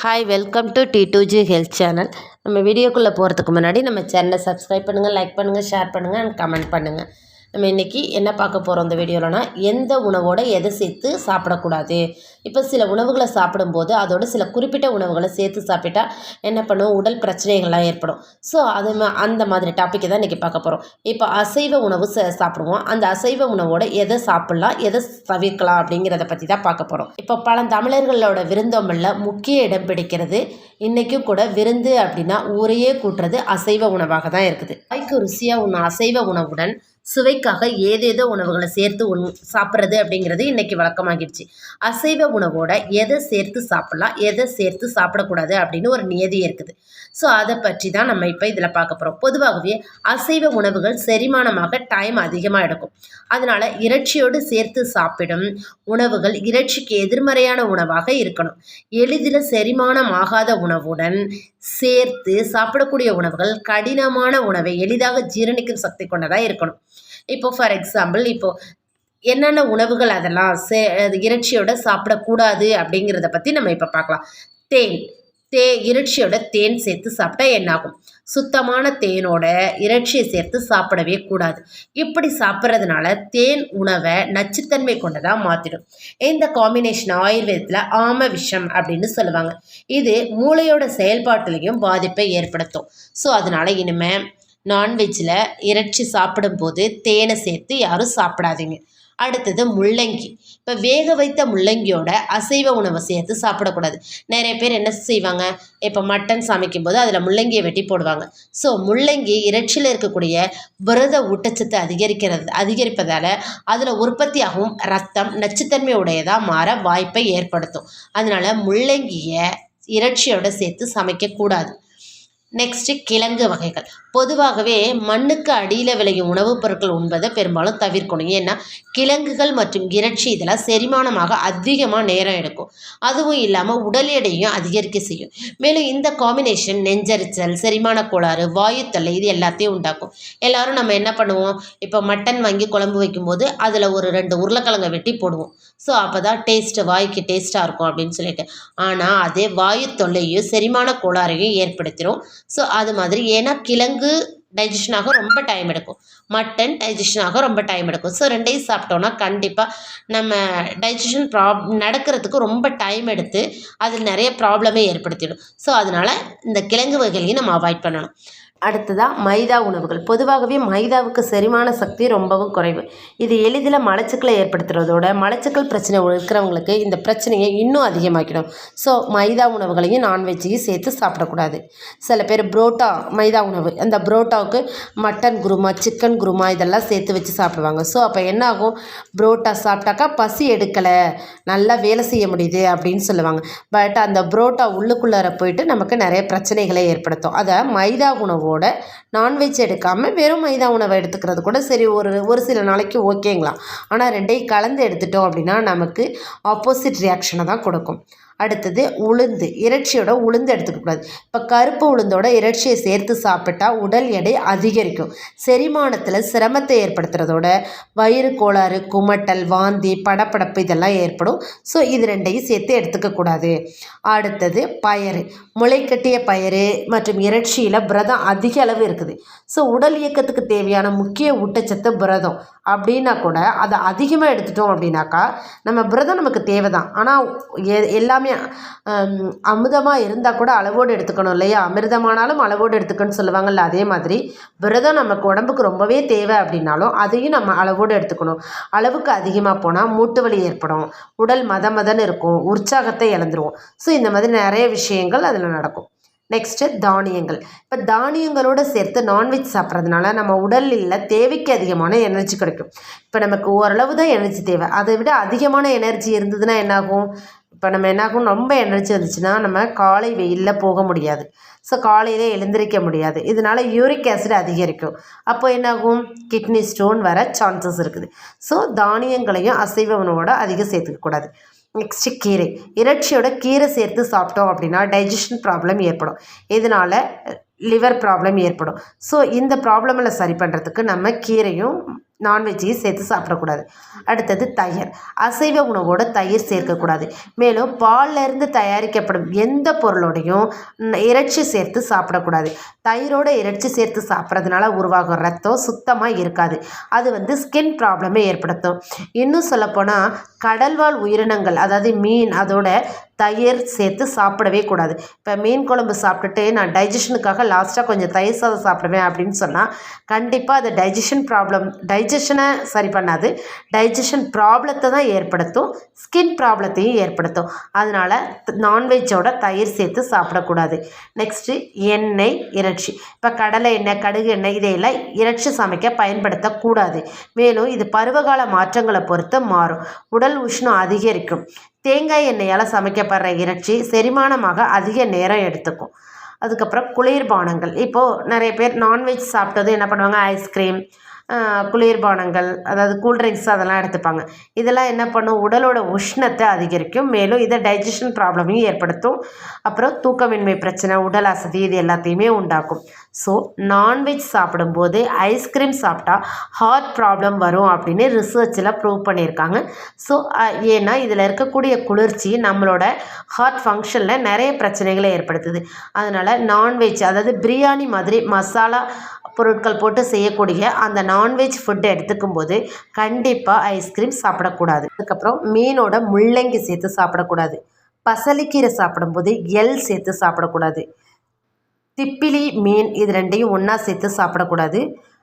Hi welcome to T2G health channel. நம்ம வீடியோக்குள்ளே போகிறதுக்கு முன்னாடி நம்ம சேனலை சப்ஸ்கிரைப் பண்ணுங்கள், லைக் பண்ணுங்கள், ஷேர் பண்ணுங்கள் அண்ட் கமெண்ட் பண்ணுங்கள். நம்ம இன்றைக்கி என்ன பார்க்க போகிறோம் இந்த வீடியோலனா, எந்த உணவோட எதை சேர்த்து சாப்பிடக்கூடாது. இப்போ சில உணவுகளை சாப்பிடும்போது அதோட சில குறிப்பிட்ட உணவுகளை சேர்த்து சாப்பிட்டா என்ன பண்ணும், உடல் பிரச்சனைகள்லாம் ஏற்படும். ஸோ அந்த மாதிரி டாப்பிக்கை தான் இன்றைக்கி பார்க்க போகிறோம். இப்போ அசைவ உணவு சாப்பிடுவோம். அந்த அசைவ உணவோட எதை சாப்பிட்லாம், எதை தவிர்க்கலாம் அப்படிங்கிறத பற்றி தான் பார்க்க போகிறோம். இப்போ பழந்தமிழர்களோட விருந்தோம்பலில் முக்கிய இடம் பிடிக்கிறது. இன்றைக்கும் கூட விருந்து அப்படின்னா ஊரையே கூட்டுறது அசைவ உணவாக தான் இருக்குது. வாய்க்கு ருசியாக உண்ண அசைவ உணவுடன் சுவைக்காக ஏதேதோ உணவுகளை சேர்த்து சாப்பிட்றது அப்படிங்கிறது இன்றைக்கி வழக்கமாகிடுச்சு. அசைவ உணவோட எதை சேர்த்து சாப்பிட்லாம், எதை சேர்த்து சாப்பிடக்கூடாது அப்படின்னு ஒரு நியதி இருக்குது. ஸோ அதை பற்றி தான் நம்ம இப்போ இதில் பார்க்க போகிறோம். பொதுவாகவே அசைவ உணவுகள் செரிமானமாக டைம் அதிகமாக எடுக்கும். அதனால் இறைச்சியோடு சேர்த்து சாப்பிடும் உணவுகள் இறைச்சிக்கு எதிர்மறையான உணவாக இருக்கணும். எளிதில் செரிமானம் ஆகாத உணவுடன் சேர்த்து சாப்பிடக்கூடிய உணவுகள் கடினமான உணவை எளிதாக ஜீரணிக்கும் சக்தி கொண்டதாக இருக்கணும். இப்போது ஃபார் எக்ஸாம்பிள், இப்போது என்னென்ன உணவுகள் அதெல்லாம் இறைச்சியோட சாப்பிடக்கூடாது அப்படிங்கிறத பற்றி நம்ம இப்போ பார்க்கலாம். இறைச்சியோட தேன் சேர்த்து சாப்பிட்டா என்னாகும்? சுத்தமான தேனோட இறைச்சியை சேர்த்து சாப்பிடவே கூடாது. இப்படி சாப்பிட்றதுனால தேன் உணவை நச்சுத்தன்மை கொண்டதாக மாற்றிடும். இந்த காம்பினேஷன் ஆயுர்வேதத்தில் ஆம விஷம் அப்படின்னு சொல்லுவாங்க. இது மூளையோட செயல்பாட்டிலையும் பாதிப்பை ஏற்படுத்தும். ஸோ அதனால் இனிமேல் நான்வெஜ்ஜில் இறைச்சி சாப்பிடும்போது தேனை சேர்த்து யாரும் சாப்பிடாதீங்க. அடுத்தது முள்ளங்கி. இப்போ வேக வைத்த முள்ளங்கியோட அசைவ உணவை சேர்த்து சாப்பிடக்கூடாது. நிறைய பேர் என்ன செய்வாங்க, இப்போ மட்டன் சமைக்கும்போது அதில் முள்ளங்கியை வெட்டி போடுவாங்க. ஸோ முள்ளங்கி இறைச்சியில் இருக்கக்கூடிய புரத ஊட்டச்சத்து அதிகரிப்பதால் அதில் உற்பத்தியாகும் ரத்தம் நச்சுத்தன்மை உடையதாக மாற வாய்ப்பை ஏற்படுத்தும். அதனால் முள்ளங்கியை இறைச்சியோட சேர்த்து சமைக்கக்கூடாது. நெக்ஸ்ட்டு கிழங்கு வகைகள். பொதுவாகவே மண்ணுக்கு அடியில் விளையும் உணவுப் பொருட்கள் உண்பதை பெரும்பாலும் தவிர்க்கணும். ஏன்னா கிழங்குகள் மற்றும் இறைச்சி இதெல்லாம் செரிமானமாக அதிகமாக நேரம் எடுக்கும். அதுவும் இல்லாமல் உடல் எடையும் அதிகரிக்க செய்யும். மேலும் இந்த காம்பினேஷன் நெஞ்சரிச்சல், செரிமான கோளாறு, வாயு தொல்லை இது எல்லாத்தையும் உண்டாக்கும். எல்லோரும் நம்ம என்ன பண்ணுவோம், இப்போ மட்டன் வாங்கி குழம்பு வைக்கும்போது அதில் ஒரு 2 உருளைக்கிழங்கை வெட்டி போடுவோம். ஸோ அப்போ தான் வாய்க்கு டேஸ்ட்டாக இருக்கும் அப்படின்னு சொல்லிட்டு. ஆனால் அதே வாயு தொல்லையும் செரிமான கோளாறையும் ஏற்படுத்திடும். ஸோ அது மாதிரி, ஏன்னா கிழங்கு டைஜஷனாக ரொம்ப டைம் எடுக்கும், மட்டன் டைஜஷனாக ரொம்ப டைம் எடுக்கும். ஸோ 2ஐயும் சாப்பிட்டோன்னா கண்டிப்பாக நம்ம டைஜஷன் நடக்கிறதுக்கு ரொம்ப டைம் எடுத்து அதில் நிறைய ப்ராப்ளமே ஏற்படுத்திடும். ஸோ அதனால் இந்த கிழங்கு வகைகளையும் நம்ம அவாய்ட் பண்ணணும். அடுத்ததாக மைதா உணவுகள். பொதுவாகவே மைதாவுக்கு செரிமான சக்தி ரொம்பவும் குறைவு. இது எளிதில் மலச்சிக்கலை ஏற்படுத்துறதோட மலச்சிக்கல் பிரச்சனை இருக்கிறவங்களுக்கு இந்த பிரச்சனையை இன்னும் அதிகமாக்கிடும். ஸோ மைதா உணவுகளையும் நான்வெஜ்ஜையும் சேர்த்து சாப்பிடக்கூடாது. சில பேர் புரோட்டா மைதா உணவு, அந்த புரோட்டாவுக்கு மட்டன் குருமா, சிக்கன் குருமா இதெல்லாம் சேர்த்து வச்சு சாப்பிடுவாங்க. ஸோ அப்போ என்ன ஆகும், புரோட்டா சாப்பிட்டாக்கா பசி எடுக்கலை, நல்லா வேலை செய்ய முடியுது அப்படின்னு சொல்லுவாங்க. பட் அந்த புரோட்டா உள்ளுக்குள்ளார போயிட்டு நமக்கு நிறைய பிரச்சனைகளை ஏற்படுத்தும். அதை மைதா உணவோட நான்வெஜ் எடுக்காமல் வெறும் மைதா உணவை எடுத்துக்கிறது கூட சரி, ஒரு சில நாளைக்கு ஓகேங்களாம். ஆனால் 2ஐயும் கலந்து எடுத்துட்டோம் அப்படின்னா நமக்கு ஆப்போசிட் ரியாக்ஷனை தான் கொடுக்கும். அடுத்தது உளுந்து. இறைச்சியோட உளுந்து எடுத்துக்கக்கூடாது. இப்போ கருப்பு உளுந்தோட இறைச்சியை சேர்த்து சாப்பிட்டா உடல் எடை அதிகரிக்கும். செரிமானத்தில் சிரமத்தை ஏற்படுத்துறதோட வயிறு கோளாறு, குமட்டல், வாந்தி, படப்படப்பு இதெல்லாம் ஏற்படும். ஸோ இது 2ஐயும் சேர்த்து எடுத்துக்கக்கூடாது. அடுத்தது பயறு. முளைக்கட்டிய பயறு மற்றும் இறைச்சியில் புரதம் அதிக அளவு இருக்குது. ஸோ உடல் இயக்கத்துக்கு தேவையான முக்கிய ஊட்டச்சத்து புரதம் அப்படின்னா கூட அதை அதிகமாக எடுத்துட்டோம் அப்படின்னாக்கா நம்ம புரதம் நமக்கு தேவை தான். ஆனால் எல்லாமே அமிர்தமாக இருந்தால் கூட அளவோடு எடுத்துக்கணும் இல்லையா? அமிர்தமானாலும் அளவோடு எடுத்துக்கணும்னு சொல்லுவாங்கள்ல, அதே மாதிரி புரதம் நமக்கு உடம்புக்கு ரொம்பவே தேவை அப்படின்னாலும் அதையும் நம்ம அளவோடு எடுத்துக்கணும். அளவுக்கு அதிகமாக போனால் மூட்டு வலி ஏற்படும், உடல் மதன்னு இருக்கும், உற்சாகத்தை இழந்துருவோம். ஸோ இந்த மாதிரி நிறைய விஷயங்கள் அதில் நடக்கும். நெக்ஸ்ட்டு தானியங்கள். இப்போ தானியங்களோடு சேர்த்து நான்வெஜ் சாப்பிட்றதுனால நம்ம உடலில் தேவைக்கு அதிகமான எனர்ஜி கிடைக்கும். இப்போ நமக்கு ஓரளவு தான் எனர்ஜி தேவை, அதை விட அதிகமான எனர்ஜி இருந்ததுன்னா என்னாகும், இப்போ நம்ம என்னாகும், ரொம்ப எனர்ஜி வந்துச்சுன்னா நம்ம காலை வெயிலில் போக முடியாது. ஸோ காலையில் எழுந்திரிக்க முடியாது. இதனால் யூரிக் ஆசிட் அதிகரிக்கும். அப்போ என்னாகும், கிட்னி ஸ்டோன் வர சான்சஸ் இருக்குது. ஸோ தானியங்களையும் அசைவ உணவோட அதிகம் சேர்த்துக்கக்கூடாது. நெக்ஸ்ட்டு கீரை. இறைச்சியோட கீரை சேர்த்து சாப்பிட்டோம் அப்படின்னா டைஜஷன் ப்ராப்ளம் ஏற்படும். இதனால் லிவர் ப்ராப்ளம் ஏற்படும். ஸோ இந்த ப்ராப்ளமில் சரி பண்ணுறதுக்கு நம்ம கீரையும் நான்வெஜ்ஜையும் சேர்த்து சாப்பிடக்கூடாது. அடுத்தது தயிர். அசைவ உணவோட தயிர் சேர்க்கக்கூடாது. மேலும் பால்லேருந்து தயாரிக்கப்படும் எந்த பொருளோடையும் இறைச்சி சேர்த்து சாப்பிடக்கூடாது. தயிரோட இறைச்சி சேர்த்து சாப்பிட்றதுனால உருவாகும் ரத்தம் சுத்தமாக இருக்காது. அது ஸ்கின் ப்ராப்ளமே ஏற்படுத்தும். இன்னும் சொல்லப்போனால் கடல்வாழ் உயிரினங்கள், அதாவது மீன், அதோட தயிர் சேர்த்து சாப்பிடவே கூடாது. இப்போ மீன் குழம்பு சாப்பிட்டுட்டு நான் டைஜஷனுக்காக லாஸ்ட்டாக கொஞ்சம் தயிர் சாதம் சாப்பிடுவேன் அப்படின்னு சொன்னால் கண்டிப்பாக அது டைஜஷனை சரி பண்ணாது, டைஜஷன் ப்ராப்ளத்தை தான் ஏற்படுத்தும், ஸ்கின் ப்ராப்ளத்தையும் ஏற்படுத்தும். அதனால் நான்வெஜ்ஜோட தயிர் சேர்த்து சாப்பிடக்கூடாது. நெக்ஸ்ட்டு எண்ணெய், இறைச்சி. இப்போ கடலை எண்ணெய், கடுகு எண்ணெய் இதையெல்லாம் இறைச்சி சமைக்க பயன்படுத்தக்கூடாது. மேலும் இது பருவகால மாற்றங்களை பொறுத்து மாறும். உடல் உஷ்ணம் அதிகரிக்கும். தேங்காய் எண்ணெயால் சமைக்கப்படுற இறைச்சி செரிமானமாக அதிக நேரம் எடுத்துக்கும். அதுக்கப்புறம் குளிர்பானங்கள். இப்போது நிறைய பேர் நான்வெஜ் சாப்பிட்டது என்ன பண்ணுவாங்க, ஐஸ்கிரீம், குளிர்பானங்கள், அதாவது கூல்ட்ரிங்க்ஸ் அதெல்லாம் எடுத்துப்பாங்க. இதெல்லாம் என்ன பண்ணும், உடலோட உஷ்ணத்தை அதிகரிக்கும். மேலும் இதை டைஜஷன் ப்ராப்ளமையும் ஏற்படுத்தும். அப்புறம் தூக்கமின்மை பிரச்சனை, உடல் அசதி, இது எல்லாத்தையுமே உண்டாக்கும். ஸோ நான்வெஜ் சாப்பிடும்போது ஐஸ்கிரீம் சாப்பிட்டா ஹார்ட் ப்ராப்ளம் வரும் அப்படின்னு ரிசர்ச்சில் ப்ரூவ் பண்ணியிருக்காங்க. ஸோ ஏன்னா இதில் இருக்கக்கூடிய குளிர்ச்சி நம்மளோட ஹார்ட் ஃபங்க்ஷனில் நிறைய பிரச்சனைகளை ஏற்படுத்துது. அதனால் நான்வெஜ், அதாவது பிரியாணி மாதிரி மசாலா பொருட்கள் போட்டு செய்யக்கூடிய அந்த நான்வெஜ் ஃபுட்டை எடுத்துக்கும் போது கண்டிப்பாக ஐஸ்கிரீம் சாப்பிடக்கூடாது. அதுக்கப்புறம் மீனோட முள்ளங்கி சேர்த்து சாப்பிடக்கூடாது. பசலிக்கீரை சாப்பிடும்போது எள் சேர்த்து சாப்பிடக்கூடாது. திப்பிலி, மீன் இது ரெண்டையும் ஒன்றா சேர்த்து சாப்பிடக்கூடாது.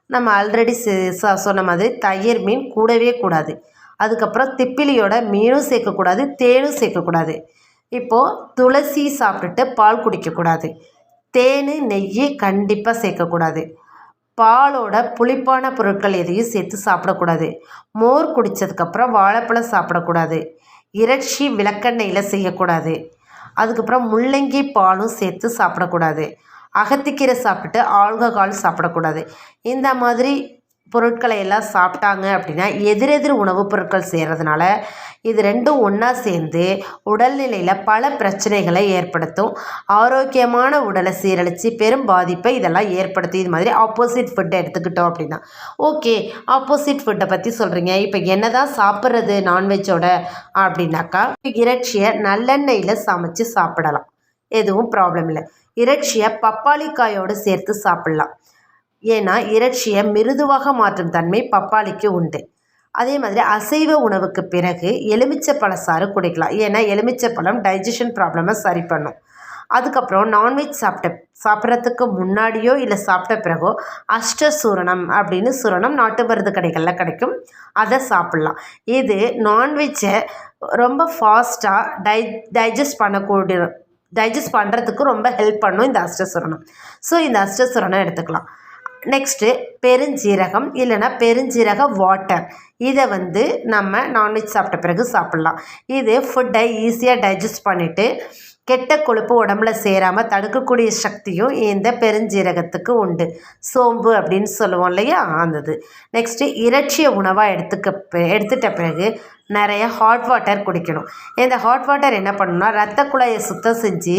நம்ம ஆல்ரெடி சொன்ன மாதிரி தயிர், மீன் கூடவே கூடாது. அதுக்கப்புறம் திப்பிலியோட மீனும் சேர்க்கக்கூடாது, தேனும் சேர்க்கக்கூடாது. இப்போது துளசி சாப்பிட்டுட்டு பால் குடிக்கக்கூடாது. தேன், நெய் கண்டிப்பாக சேர்க்கக்கூடாது. பாலோட புளிப்பான பொருட்கள் எதையும் சேர்த்து சாப்பிடக்கூடாது. மோர் குடித்ததுக்கப்புறம் வாழைப்பழம் சாப்பிடக்கூடாது. இறைச்சி விளக்கெண்ணெயில் செய்யக்கூடாது. அதுக்கப்புறம் முள்ளங்கி பாலும் சேர்த்து சாப்பிடக்கூடாது. அகத்திக்கீரை சாப்பிட்டு ஆல்கஹால் சாப்பிடக்கூடாது. இந்த மாதிரி பொருட்களை எல்லாம் சாப்பிட்டாங்க அப்படின்னா எதிரெதிர் உணவுப் பொருட்கள் செய்கிறதுனால இது ரெண்டும் ஒன்றா சேர்ந்து உடல்நிலையில் பல பிரச்சனைகளை ஏற்படுத்தும். ஆரோக்கியமான உடலை சீரழித்து பெரும் பாதிப்பை இதெல்லாம் ஏற்படுத்தும். இது மாதிரி ஆப்போசிட் ஃபுட்டை எடுத்துக்கிட்டோம் அப்படின்னா ஓகே. ஆப்போசிட் ஃபுட்டை பற்றி சொல்கிறீங்க, இப்போ என்ன தான் சாப்பிட்றது நான்வெஜ்ஜோட அப்படின்னாக்கா இறைச்சியை நல்லெண்ணெயில் சமைச்சு சாப்பிடலாம், எதுவும் ப்ராப்ளம் இல்லை. இறைச்சியை பப்பாளிக்காயோடு சேர்த்து சாப்பிட்லாம். ஏன்னா இறைச்சியை மிருதுவாக மாற்றும் தன்மை பப்பாளிக்கு உண்டு. அதே மாதிரி அசைவ உணவுக்கு பிறகு எலுமிச்சை சாறு குடிக்கலாம். ஏன்னா எலுமிச்சைப்பழம் டைஜஷன் ப்ராப்ளமை சரி பண்ணும். அதுக்கப்புறம் நான்வெஜ் சாப்பிட்றதுக்கு முன்னாடியோ இல்லை சாப்பிட்ட பிறகோ அஷ்டசூரணம் அப்படின்னு சூரணம் நாட்டு மருந்து கடைகளில் கிடைக்கும், அதை சாப்பிட்லாம். இது நான்வெஜ்ஜை ரொம்ப ஃபாஸ்ட்டாக டைஜஸ்ட் பண்ணுறதுக்கு ரொம்ப ஹெல்ப் பண்ணும் இந்த அஷ்டசூரணம். ஸோ இந்த அஷ்டசூரணம் எடுத்துக்கலாம். நெக்ஸ்ட்டு பெருஞ்சீரகம் இல்லைன்னா பெருஞ்சீரக வாட்டர், இதை நம்ம நான்வெஜ் சாப்பிட்ட பிறகு சாப்பிட்லாம். இது ஃபுட்டை ஈஸியாக டைஜஸ்ட் பண்ணிவிட்டு கெட்ட கொழுப்பு உடம்புல சேராமல் தடுக்கக்கூடிய சக்தியும் இந்த பெருஞ்சீரகத்துக்கு உண்டு. சோம்பு அப்படின்னு சொல்லுவோம் இல்லையா, அந்தது. நெக்ஸ்ட்டு இறைச்சியை உணவாக எடுத்துட்ட பிறகு நிறைய ஹாட் வாட்டர் குடிக்கணும். இந்த ஹாட் வாட்டர் என்ன பண்ணணும்னா ரத்த குழாயை சுத்தம் செஞ்சு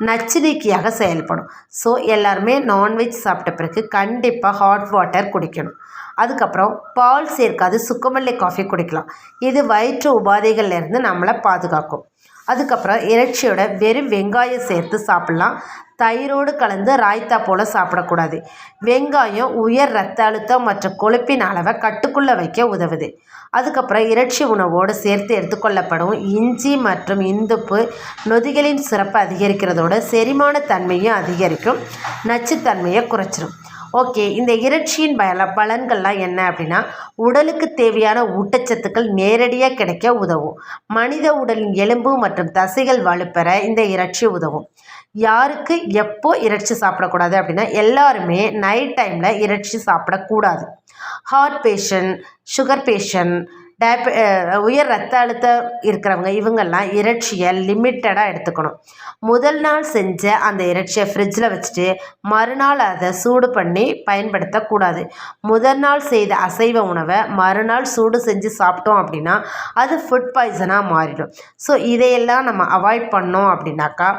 நச்சு நீக்கியாக செயல்படும். ஸோ எல்லாருமே நான்வெஜ் சாப்பிட்ட பிறகு கண்டிப்பாக ஹாட் வாட்டர் குடிக்கணும். அதுக்கப்புறம் பால் சேர்க்காது சுக்குமல்லி காஃபி குடிக்கலாம். இது வயிற்று உபாதைகள்லேருந்து நம்மளை பாதுகாக்கும். அதுக்கப்புறம் இறைச்சியோட வெறும் வெங்காயம் சேர்த்து சாப்பிட்லாம். தயிரோடு கலந்து ராய்த்தா போல் சாப்பிடக்கூடாது. வெங்காயம் உயர் இரத்த அழுத்தம் மற்றும் கொழுப்பின் அளவை கட்டுக்குள்ளே வைக்க உதவுது. அதுக்கப்புறம் இறைச்சி உணவோடு சேர்த்து எடுத்துக்கொள்ளப்படும் இஞ்சி மற்றும் இந்துப்பு நொதிகளின் சிறப்பை அதிகரிக்கிறதோட செரிமான தன்மையும் அதிகரிக்கும், நச்சுத்தன்மையை குறைச்சிடும். ஓகே. இந்த இறைச்சியின் பலன்கள்லாம் என்ன அப்படின்னா உடலுக்கு தேவையான ஊட்டச்சத்துக்கள் நேரடியாக கிடைக்க உதவும். மனித உடலின் எலும்பு மற்றும் தசைகள் வலுப்பெற இந்த இறைச்சி உதவும். யாருக்கு எப்போ இறைச்சி சாப்பிடக்கூடாது அப்படின்னா எல்லாருமே நைட் டைமில் இறைச்சி சாப்பிடக்கூடாது. ஹார்ட் பேஷண்ட், சுகர் பேஷண்ட், உயர் ரத்த அழுத்தம் இருக்கிறவங்க இவங்கெல்லாம் இறைச்சியை லிமிட்டடாக எடுத்துக்கணும். முதல் நாள் செஞ்ச அந்த இறைச்சியை ஃப்ரிட்ஜில் வச்சுட்டு மறுநாள் அதை சூடு பண்ணி பயன்படுத்தக்கூடாது. முதல் நாள் செய்த அசைவ உணவை மறுநாள் சூடு செஞ்சு சாப்பிட்டோம் அப்படின்னா அது ஃபுட் பாய்சனாக மாறிடும். ஸோ இதையெல்லாம் நம்ம அவாய்ட் பண்ணோம் அப்படின்னாக்கா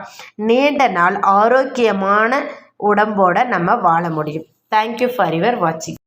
நீண்ட நாள் ஆரோக்கியமான உடம்போடு நம்ம வாழ முடியும். தேங்க்யூ ஃபார் யுவர் வாட்சிங்.